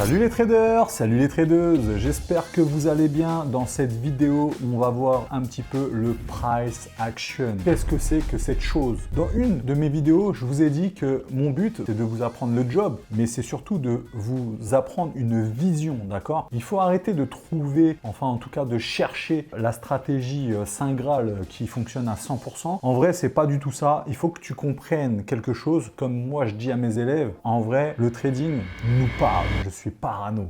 Salut les traders, salut les tradeuses, j'espère que vous allez bien. Dans cette vidéo, on va voir un petit peu le price action. Qu'est-ce que c'est que cette chose? Dans une de mes vidéos, je vous ai dit que mon but, c'est de vous apprendre le job, mais c'est surtout de vous apprendre une vision, d'accord? Il faut arrêter de trouver, enfin en tout cas de chercher la stratégie Saint Graal qui fonctionne à 100%. En vrai, c'est pas du tout ça. Il faut que tu comprennes quelque chose, comme moi je dis à mes élèves. En vrai, le trading nous parle. Je suis parano.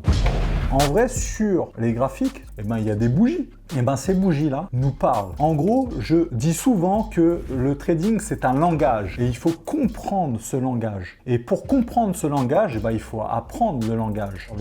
En vrai, sur les graphiques, il y a des bougies. Ces bougies-là nous parlent. En gros, je dis souvent que le trading, c'est un langage et il faut comprendre ce langage. Et pour comprendre ce langage, il faut apprendre le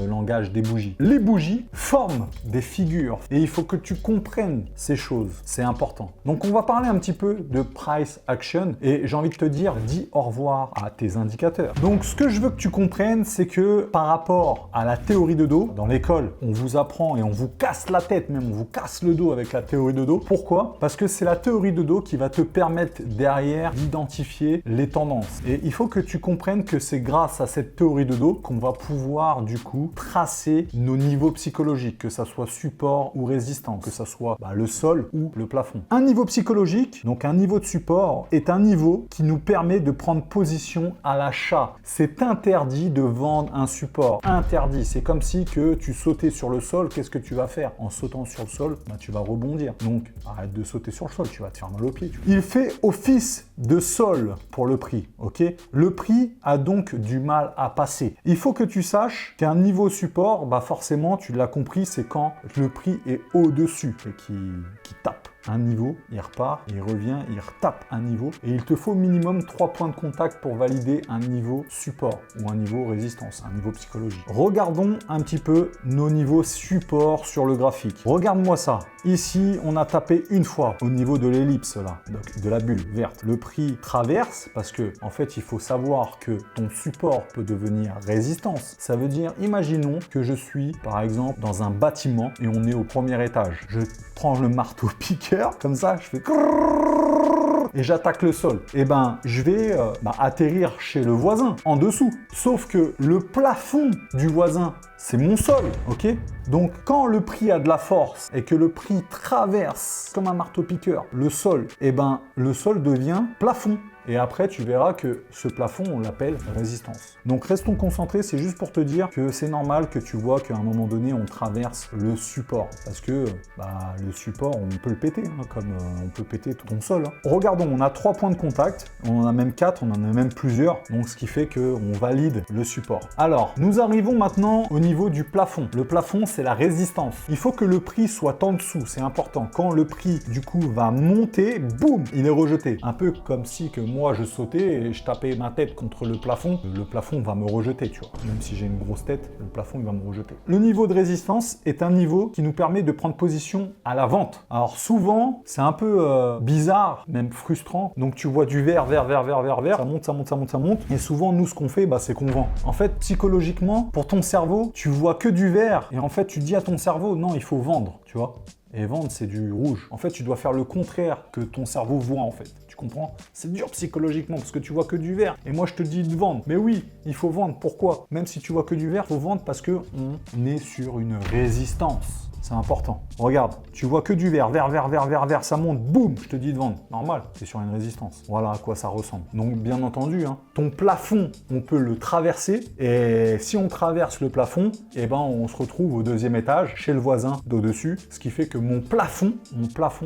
langage des bougies. Les bougies forment des figures et il faut que tu comprennes ces choses. C'est important. Donc, on va parler un petit peu de price action et j'ai envie de te dire, dis au revoir à tes indicateurs. Donc, ce que je veux que tu comprennes, c'est que par rapport à la théorie de dos, dans l'école, on vous apprend et on vous casse la tête, même on vous casse le dos avec la théorie de dos. Pourquoi? Parce que c'est la théorie de dos qui va te permettre derrière d'identifier les tendances. Et il faut que tu comprennes que c'est grâce à cette théorie de dos qu'on va pouvoir du coup tracer nos niveaux psychologiques, que ça soit support ou résistance, que ça soit le sol ou le plafond. Un niveau psychologique, donc un niveau de support, est un niveau qui nous permet de prendre position à l'achat. C'est interdit de vendre un support. Interdit. C'est comme si que tu sautais sur le sol, qu'est-ce que tu vas faire? En sautant sur le sol, tu vas rebondir. Donc, arrête de sauter sur le sol, tu vas te faire mal aux pieds. Il fait office de sol pour le prix, ok? Le prix a donc du mal à passer. Il faut que tu saches qu'un niveau support, forcément, tu l'as compris, c'est quand le prix est au-dessus et qui tape un niveau, il repart, il revient, il retape un niveau et il te faut minimum 3 points de contact pour valider un niveau support ou un niveau résistance, un niveau psychologique. Regardons un petit peu nos niveaux support sur le graphique. Regarde-moi ça. Ici, on a tapé une fois au niveau de l'ellipse là, donc de la bulle verte. Le prix traverse parce que en fait, il faut savoir que ton support peut devenir résistance. Ça veut dire, imaginons que je suis par exemple dans un bâtiment et on est au premier étage. Je prends le marteau piqueur, comme ça, je fais et j'attaque le sol. Je vais atterrir chez le voisin, en dessous. Sauf que le plafond du voisin, c'est mon sol, ok? Donc, quand le prix a de la force et que le prix traverse, comme un marteau-piqueur, le sol, le sol devient plafond. Et après, tu verras que ce plafond, on l'appelle résistance. Donc, restons concentrés. C'est juste pour te dire que c'est normal que tu vois qu'à un moment donné, on traverse le support. Parce que le support, on peut le péter, comme on peut péter tout ton sol. Regardons, on a 3 points de contact. On en a même 4, on en a même plusieurs. Donc, ce qui fait qu'on valide le support. Alors, nous arrivons maintenant au niveau du plafond. Le plafond, c'est la résistance. Il faut que le prix soit en dessous. C'est important. Quand le prix, du coup, va monter, boum, il est rejeté. Un peu comme si que moi je sautais et je tapais ma tête contre le plafond va me rejeter, tu vois. Même si j'ai une grosse tête, le plafond il va me rejeter. Le niveau de résistance est un niveau qui nous permet de prendre position à la vente. Alors souvent, c'est un peu bizarre, même frustrant. Donc tu vois du vert, ça monte. Et souvent, nous, ce qu'on fait, c'est qu'on vend. En fait, psychologiquement, pour ton cerveau, tu vois que du vert. Et en fait, tu dis à ton cerveau, non, il faut vendre, tu vois. Et vendre, c'est du rouge. En fait, tu dois faire le contraire que ton cerveau voit, en fait. Tu comprends? C'est dur psychologiquement parce que tu vois que du vert. Et moi, je te dis de vendre. Mais oui, il faut vendre. Pourquoi? Même si tu vois que du vert, il faut vendre parce qu'on est sur une résistance. C'est important. Regarde, tu vois que du vert, vert, ça monte, boum, je te dis de vendre. Normal, c'est sur une résistance. Voilà à quoi ça ressemble. Donc, bien entendu, ton plafond, on peut le traverser. Et si on traverse le plafond, on se retrouve au 2e étage, chez le voisin d'au-dessus. Ce qui fait que mon plafond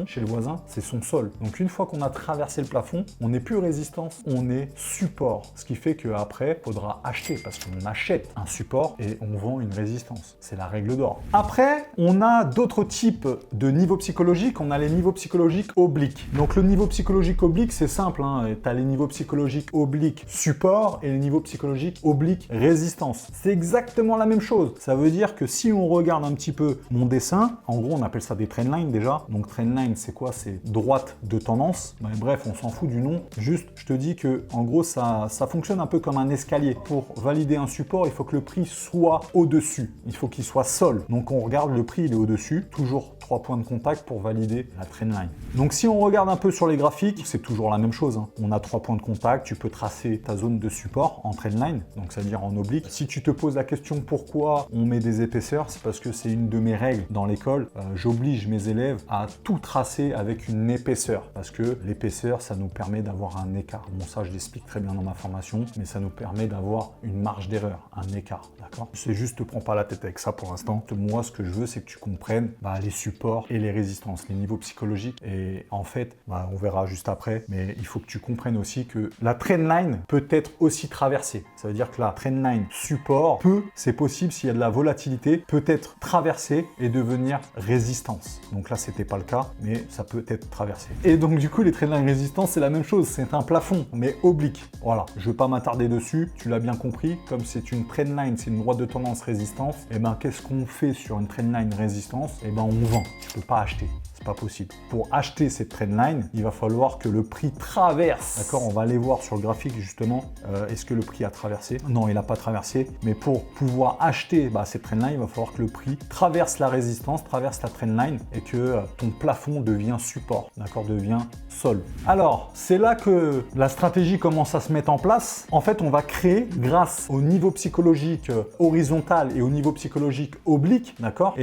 chez le voisin, c'est son sol. Donc, une fois qu'on a traversé le plafond, on n'est plus résistance, on est support. Ce qui fait qu'après, il faudra acheter parce qu'on achète un support et on vend une résistance. C'est la règle d'or. Après, on a d'autres types de niveaux psychologiques. On a les niveaux psychologiques obliques. Donc le niveau psychologique oblique, c'est simple. Tu as les niveaux psychologiques obliques support et les niveaux psychologiques obliques résistance. C'est exactement la même chose. Ça veut dire que si on regarde un petit peu mon dessin, en gros on appelle ça des trendlines déjà. Donc trendline c'est quoi? C'est droite de tendance. Bref, on s'en fout du nom. Juste, je te dis que en gros ça fonctionne un peu comme un escalier. Pour valider un support, il faut que le prix soit au-dessus. Il faut qu'il soit sol. Donc on regarde le prix, il est au-dessus, toujours 3 points de contact pour valider la trendline. Donc si on regarde un peu sur les graphiques, c'est toujours la même chose, hein. On a 3 points de contact, tu peux tracer ta zone de support en trendline, donc ça veut dire en oblique. Si tu te poses la question pourquoi on met des épaisseurs, c'est parce que c'est une de mes règles dans l'école. J'oblige mes élèves à tout tracer avec une épaisseur, parce que l'épaisseur, ça nous permet d'avoir un écart. Bon, ça je l'explique très bien dans ma formation, mais ça nous permet d'avoir une marge d'erreur, un écart, d'accord? C'est juste, te prends pas la tête avec ça pour l'instant. Moi, ce que je veux, c'est que tu comprennes les supports et les résistances, les niveaux psychologiques. Et en fait, on verra juste après, mais il faut que tu comprennes aussi que la trendline peut être aussi traversée. Ça veut dire que la trendline support c'est possible s'il y a de la volatilité, peut être traversée et devenir résistance. Donc là, c'était pas le cas, mais ça peut être traversé. Et donc du coup, les trendline résistance, c'est la même chose. C'est un plafond, mais oblique. Voilà, je vais pas m'attarder dessus. Tu l'as bien compris. Comme c'est une trendline, c'est une droite de tendance résistance. Et qu'est-ce qu'on fait sur une trendline résistance? On vend. Tu peux pas acheter. C'est pas possible. Pour acheter cette trendline, il va falloir que le prix traverse. D'accord, on va aller voir sur le graphique justement. Est-ce que le prix a traversé? Non, il n'a pas traversé. Mais pour pouvoir acheter cette trendline, il va falloir que le prix traverse la résistance, traverse la trendline et que ton plafond devient support. D'accord, devient sol. Alors, c'est là que la stratégie commence à se mettre en place. En fait, on va créer, grâce au niveau psychologique horizontal et au niveau psychologique oblique, d'accord,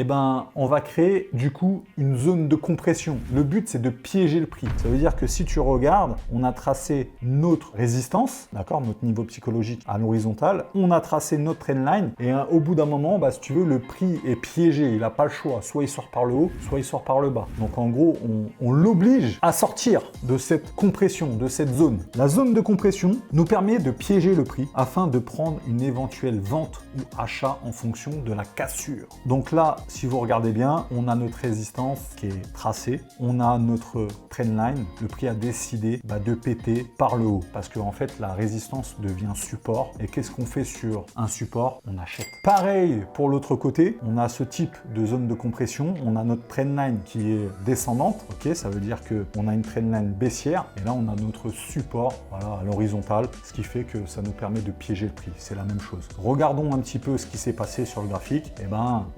on va créer du coup une zone de compression. Le but, c'est de piéger le prix. Ça veut dire que si tu regardes, on a tracé notre résistance, d'accord, notre niveau psychologique à l'horizontale, on a tracé notre trendline et au bout d'un moment, si tu veux, le prix est piégé. Il n'a pas le choix. Soit il sort par le haut, soit il sort par le bas. Donc en gros, on l'oblige à sortir de cette compression, de cette zone. La zone de compression nous permet de piéger le prix afin de prendre une éventuelle vente ou achat en fonction de la cassure. Donc là, si vous regardez bien, on a notre résistance qui est tracée, on a notre trendline, le prix a décidé de péter par le haut parce que en fait la résistance devient support. Et qu'est-ce qu'on fait sur un support? On achète. Pareil pour l'autre côté, on a ce type de zone de compression, on a notre trendline qui est descendante, ok, ça veut dire que on a une trendline baissière et là on a notre support, voilà, à l'horizontale, ce qui fait que ça nous permet de piéger le prix. C'est la même chose. Regardons un petit peu ce qui s'est passé sur le graphique.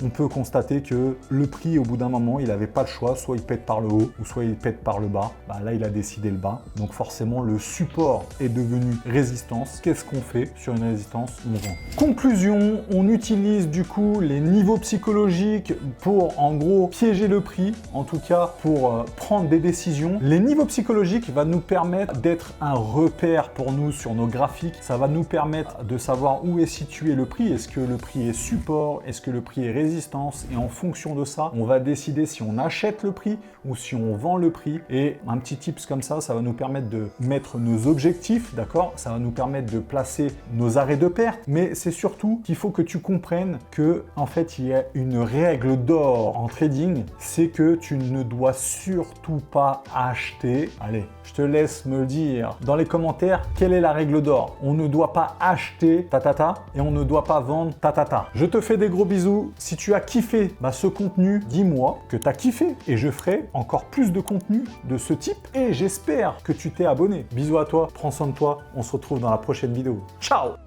On peut constater que le prix au bout d'un moment, il n'avait pas le choix, soit il pète par le haut ou soit il pète par le bas. Là, il a décidé le bas. Donc forcément, le support est devenu résistance. Qu'est-ce qu'on fait sur une résistance? On vend. Conclusion, on utilise du coup les niveaux psychologiques pour en gros piéger le prix, en tout cas pour prendre des décisions. Les niveaux psychologiques vont nous permettre d'être un repère pour nous sur nos graphiques. Ça va nous permettre de savoir où est situé le prix. Est-ce que le prix est support? Est-ce que le prix est résistance? Et en fonction de ça, on va décider si on achète le prix ou si on vend le prix. Et un petit tips comme ça va nous permettre de mettre nos objectifs, d'accord? Ça va nous permettre de placer nos arrêts de perte. Mais c'est surtout qu'il faut que tu comprennes que en fait, il y a une règle d'or en trading, c'est que tu ne dois surtout pas acheter. Allez, je te laisse me dire dans les commentaires quelle est la règle d'or. On ne doit pas acheter tatata et on ne doit pas vendre tatata. Je te fais des gros bisous. Si tu as kiffé ce contenu, dis-moi que tu as kiffé et je ferai encore plus de contenu de ce type et j'espère que tu t'es abonné. Bisous à toi, prends soin de toi, on se retrouve dans la prochaine vidéo. Ciao!